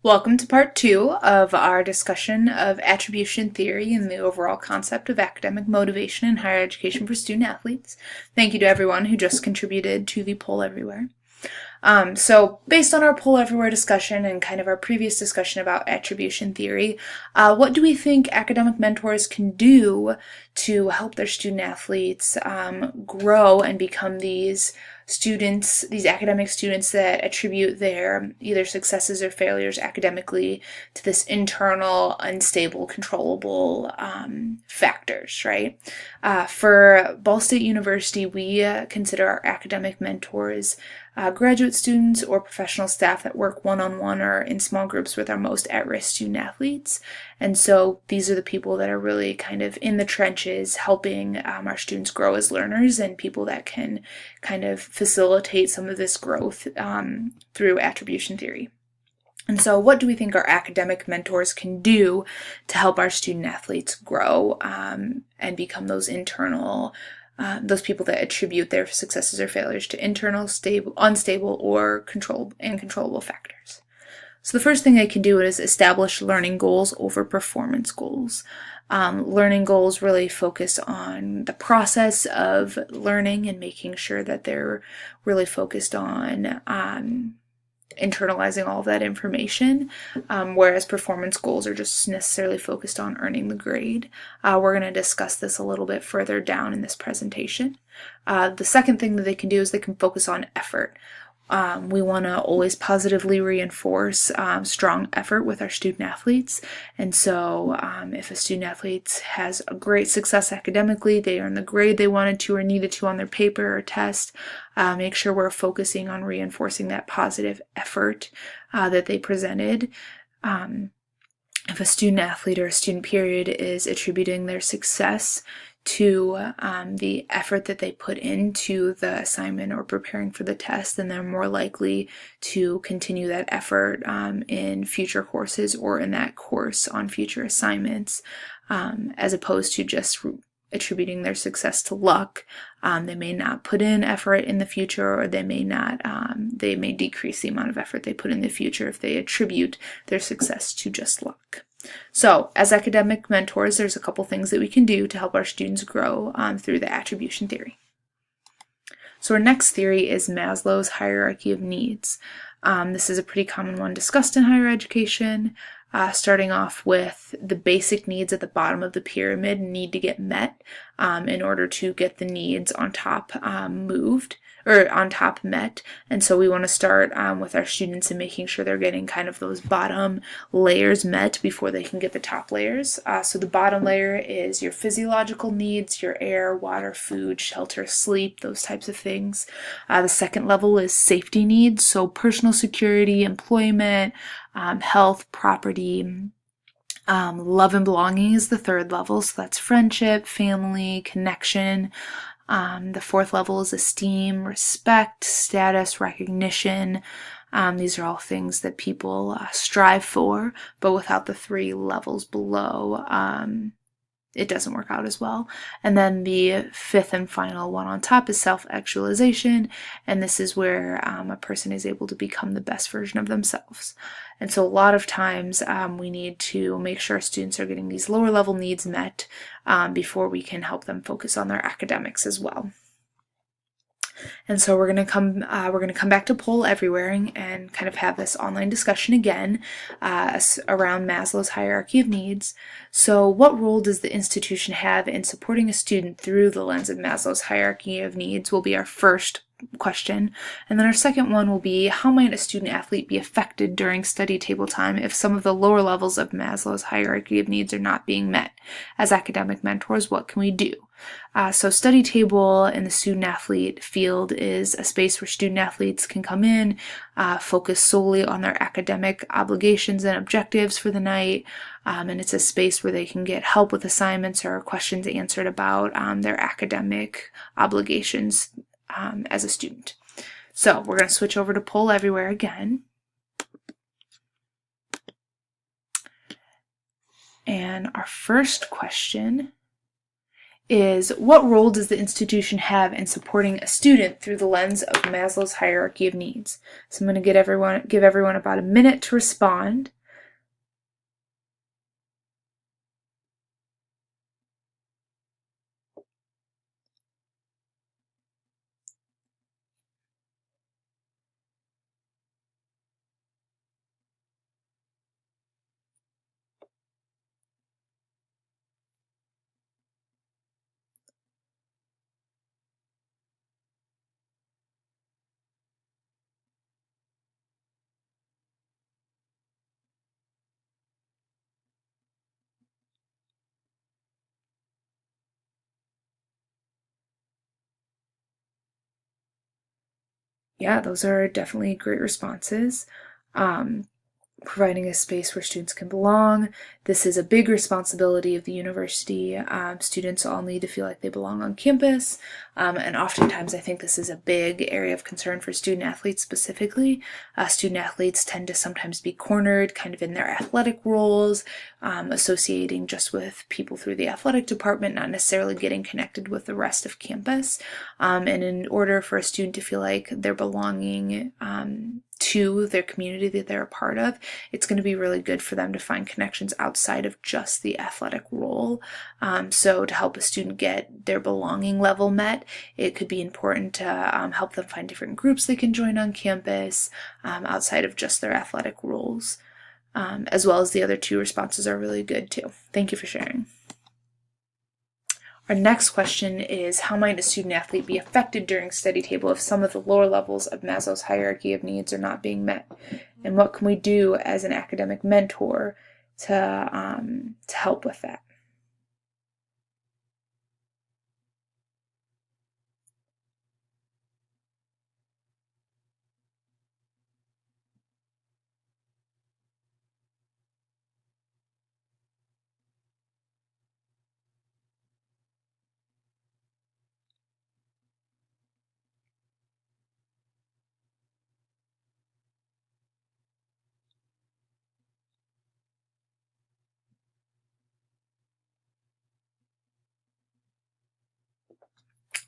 Welcome to part two of our discussion of attribution theory and the overall concept of academic motivation in higher education for student athletes. Thank you to everyone who just contributed to the poll everywhere. So based on our poll everywhere discussion and kind of our previous discussion about attribution theory, what do we think academic mentors can do to help their student athletes grow and become these students, these academic students that attribute their either successes or failures academically to this internal, unstable, controllable factors, right? For Ball State University, we consider our academic mentors graduate students or professional staff that work one-on-one or in small groups with our most at-risk student athletes. And so these are the people that are really kind of in the trenches helping our students grow as learners and people that can kind of facilitate some of this growth through attribution theory. And so what do we think our academic mentors can do to help our student athletes grow and become those internal those people that attribute their successes or failures to internal, unstable, or controllable factors. So the first thing they can do is establish learning goals over performance goals. Learning goals really focus on the process of learning and making sure that they're really focused on internalizing all of that information, whereas performance goals are just necessarily focused on earning the grade. We're going to discuss this a little bit further down in this presentation. The second thing that they can do is they can focus on effort. We want to always positively reinforce strong effort with our student athletes. And so if a student athlete has a great success academically, they earn the grade they wanted to or needed to on their paper or test, make sure we're focusing on reinforcing that positive effort that they presented. If a student athlete or a student period is attributing their success to the effort that they put into the assignment or preparing for the test, then they're more likely to continue that effort in future courses or in that course on future assignments, as opposed to just attributing their success to luck. They may not put in effort in the future, or they may not, they may decrease the amount of effort they put in the future if they attribute their success to just luck. So, as academic mentors, there's a couple things that we can do to help our students grow through the attribution theory. So our next theory is Maslow's hierarchy of needs. This is a pretty common one discussed in higher education, starting off with the basic needs at the bottom of the pyramid need to get met in order to get the needs on top met. And so we want to start with our students and making sure they're getting kind of those bottom layers met before they can get the top layers. So the bottom layer is your physiological needs, your air, water, food, shelter, sleep, those types of things. The second level is safety needs, so personal security, employment, health, property. Love and belonging is the third level, so that's friendship, family, connection. The fourth level is esteem, respect, status, recognition. These are all things that people strive for, but without the three levels below, it doesn't work out as well. And then the fifth and final one on top is self-actualization, and this is where a person is able to become the best version of themselves. And so a lot of times we need to make sure our students are getting these lower level needs met before we can help them focus on their academics as well. And so we're going to come back to poll everywhere and kind of have this online discussion again around Maslow's hierarchy of needs. So what role does the institution have in supporting a student through the lens of Maslow's hierarchy of needs will be our first question. And then our second one will be, how might a student athlete be affected during study table time if some of the lower levels of Maslow's hierarchy of needs are not being met? As academic mentors, what can we do? So study table in the student athlete field is a space where student athletes can come in, focus solely on their academic obligations and objectives for the night, and it's a space where they can get help with assignments or questions answered about their academic obligations as a student. So we're going to switch over to poll everywhere again. And our first question is, what role does the institution have in supporting a student through the lens of Maslow's hierarchy of needs? So I'm going to give everyone about a minute to respond. Yeah, those are definitely great responses. Providing a space where students can belong. This is a big responsibility of the university. Students all need to feel like they belong on campus, and oftentimes I think this is a big area of concern for student athletes specifically. Student athletes tend to sometimes be cornered kind of in their athletic roles, associating just with people through the athletic department, not necessarily getting connected with the rest of campus. And in order for a student to feel like they're belonging to their community that they're a part of, it's going to be really good for them to find connections outside of just the athletic role. So to help a student get their belonging level met, it could be important to help them find different groups they can join on campus outside of just their athletic roles, as well as the other two responses are really good too. Thank you for sharing. Our next question is, how might a student athlete be affected during study table if some of the lower levels of Maslow's hierarchy of needs are not being met? And what can we do as an academic mentor to help with that?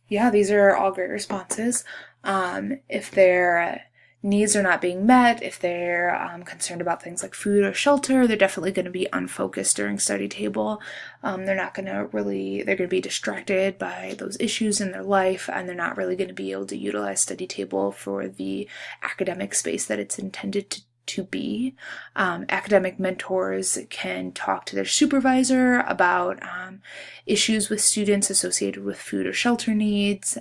Yeah, these are all great responses. If their needs are not being met, if they're concerned about things like food or shelter, they're definitely going to be unfocused during study table. They're going to be distracted by those issues in their life, and they're not really going to be able to utilize study table for the academic space that it's intended to be. Academic mentors can talk to their supervisor about issues with students associated with food or shelter needs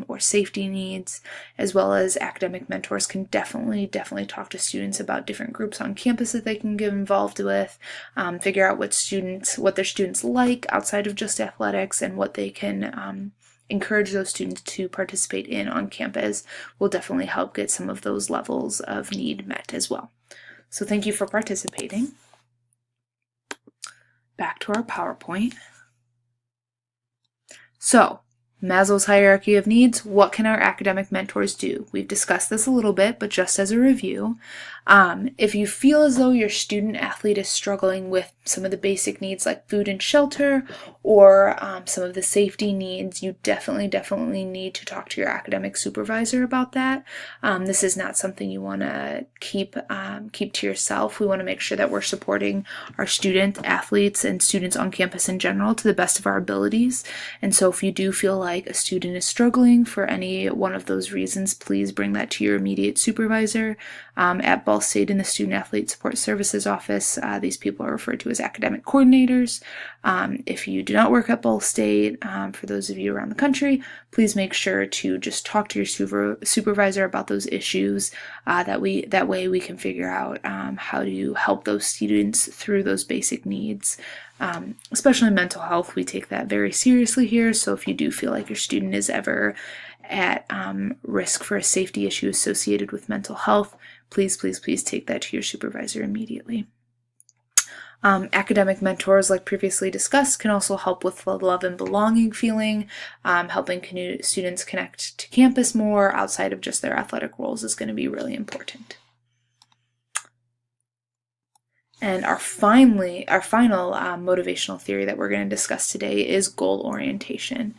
or safety needs, as well as academic mentors can definitely talk to students about different groups on campus that they can get involved with, figure out what their students like outside of just athletics, and what they can encourage those students to participate in on campus will definitely help get some of those levels of need met as well. So thank you for participating. Back to our PowerPoint. So, Maslow's hierarchy of needs, what can our academic mentors do? We've discussed this a little bit, but just as a review, if you feel as though your student athlete is struggling with some of the basic needs like food and shelter, or some of the safety needs, you definitely need to talk to your academic supervisor about that. This is not something you want to keep to yourself. We want to make sure that we're supporting our student athletes and students on campus in general to the best of our abilities. And so if you do feel like a student is struggling for any one of those reasons, please bring that to your immediate supervisor. At Ball State in the Student Athlete Support Services Office, these people are referred to as academic coordinators. If you do not work at Ball State, for those of you around the country, please make sure to just talk to your supervisor about those issues. That way we can figure out how to help those students through those basic needs. Especially mental health, we take that very seriously here. So if you do feel like your student is ever at risk for a safety issue associated with mental health, please take that to your supervisor immediately. Academic mentors, like previously discussed, can also help with the love and belonging feeling. Helping students connect to campus more outside of just their athletic roles is going to be really important. And our final motivational theory that we're going to discuss today is goal orientation.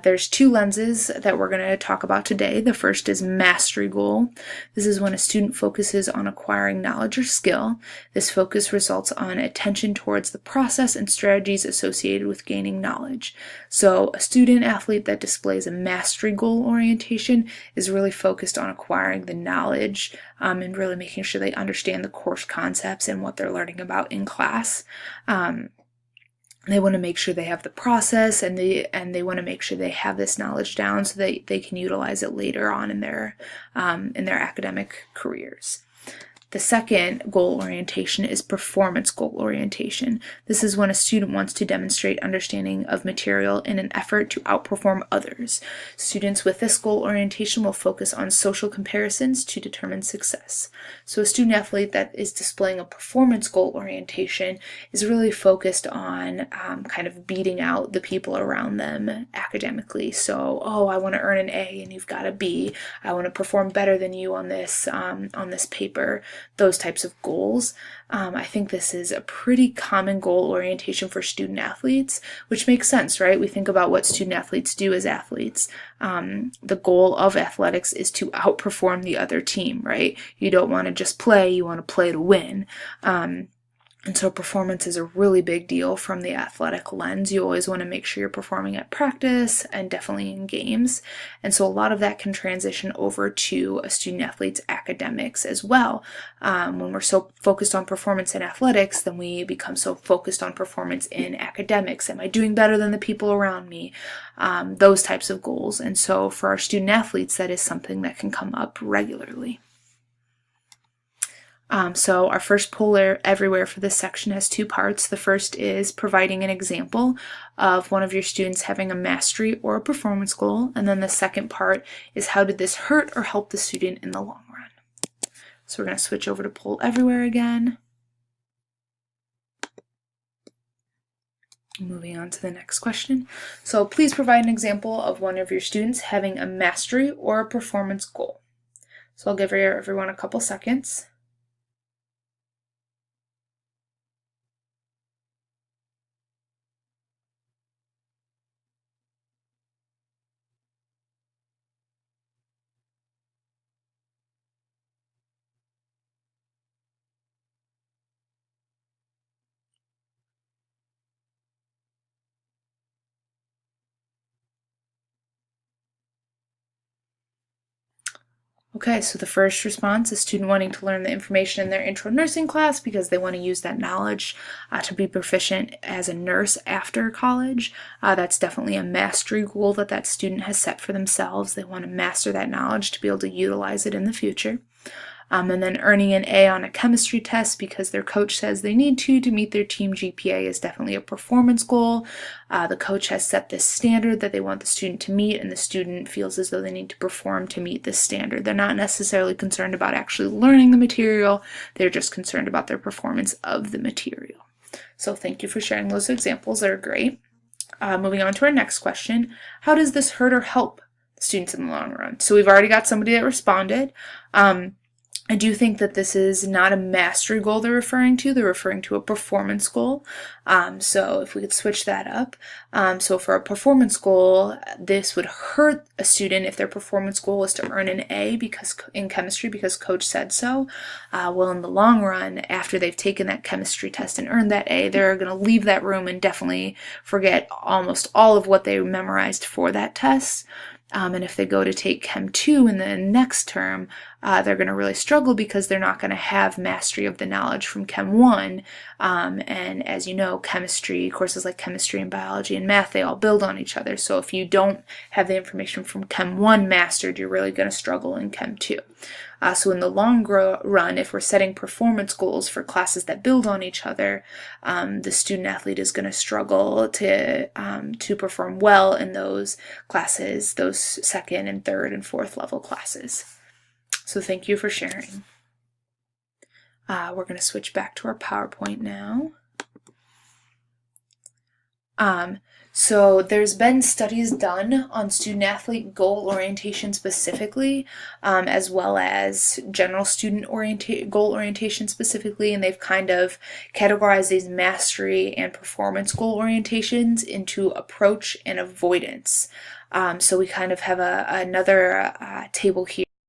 There's two lenses that we're going to talk about today. The first is mastery goal. This is when a student focuses on acquiring knowledge or skill. This focus results on attention towards the process and strategies associated with gaining knowledge. So a student athlete that displays a mastery goal orientation is really focused on acquiring the knowledge and really making sure they understand the course concepts and what they're learning about in class. They want to make sure they have the process, and they want to make sure they have this knowledge down so that they can utilize it later on in their academic careers. The second goal orientation is performance goal orientation. This is when a student wants to demonstrate understanding of material in an effort to outperform others. Students with this goal orientation will focus on social comparisons to determine success. So a student athlete that is displaying a performance goal orientation is really focused on kind of beating out the people around them academically. So, I want to earn an A and you've got a B. I want to perform better than you on this paper. Those types of goals. I think this is a pretty common goal orientation for student athletes, which makes sense, right? We think about what student athletes do as athletes. The goal of athletics is to outperform the other team, right? You don't want to just play, you want to play to win. And so performance is a really big deal from the athletic lens. You always want to make sure you're performing at practice and definitely in games. And so a lot of that can transition over to a student athlete's academics as well. When we're so focused on performance in athletics, then we become so focused on performance in academics. Am I doing better than the people around me? Those types of goals. And so for our student athletes, that is something that can come up regularly. So our first poll everywhere for this section has two parts. The first is providing an example of one of your students having a mastery or a performance goal. And then the second part is how did this hurt or help the student in the long run? So we're going to switch over to poll everywhere again. Moving on to the next question. So please provide an example of one of your students having a mastery or a performance goal. So I'll give everyone a couple seconds. Okay, so the first response is student wanting to learn the information in their intro nursing class because they want to use that knowledge to be proficient as a nurse after college. That's definitely a mastery goal that student has set for themselves. They want to master that knowledge to be able to utilize it in the future. And then earning an A on a chemistry test because their coach says they need to meet their team GPA is definitely a performance goal. The coach has set this standard that they want the student to meet, and the student feels as though they need to perform to meet this standard. They're not necessarily concerned about actually learning the material, they're just concerned about their performance of the material. So thank you for sharing those examples, they're great. Moving on to our next question, how does this hurt or help students in the long run? So we've already got somebody that responded. I do think that this is not a mastery goal they're referring to a performance goal. So if we could switch that up. So for a performance goal, this would hurt a student if their performance goal was to earn an A in chemistry because coach said so. Well, in the long run, after they've taken that chemistry test and earned that A, they're going to leave that room and definitely forget almost all of what they memorized for that test. And if they go to take Chem 2 in the next term, they're going to really struggle because they're not going to have mastery of the knowledge from Chem 1. And as you know, courses like chemistry and biology and math, they all build on each other. So if you don't have the information from Chem 1 mastered, you're really going to struggle in Chem 2. So in the long run, if we're setting performance goals for classes that build on each other, the student athlete is going to struggle to perform well in those classes, those second and third and fourth level classes. So thank you for sharing. We're going to switch back to our PowerPoint now. So there's been studies done on student-athlete goal orientation specifically, as well as general student goal orientation specifically, and they've kind of categorized these mastery and performance goal orientations into approach and avoidance. So we kind of have another table here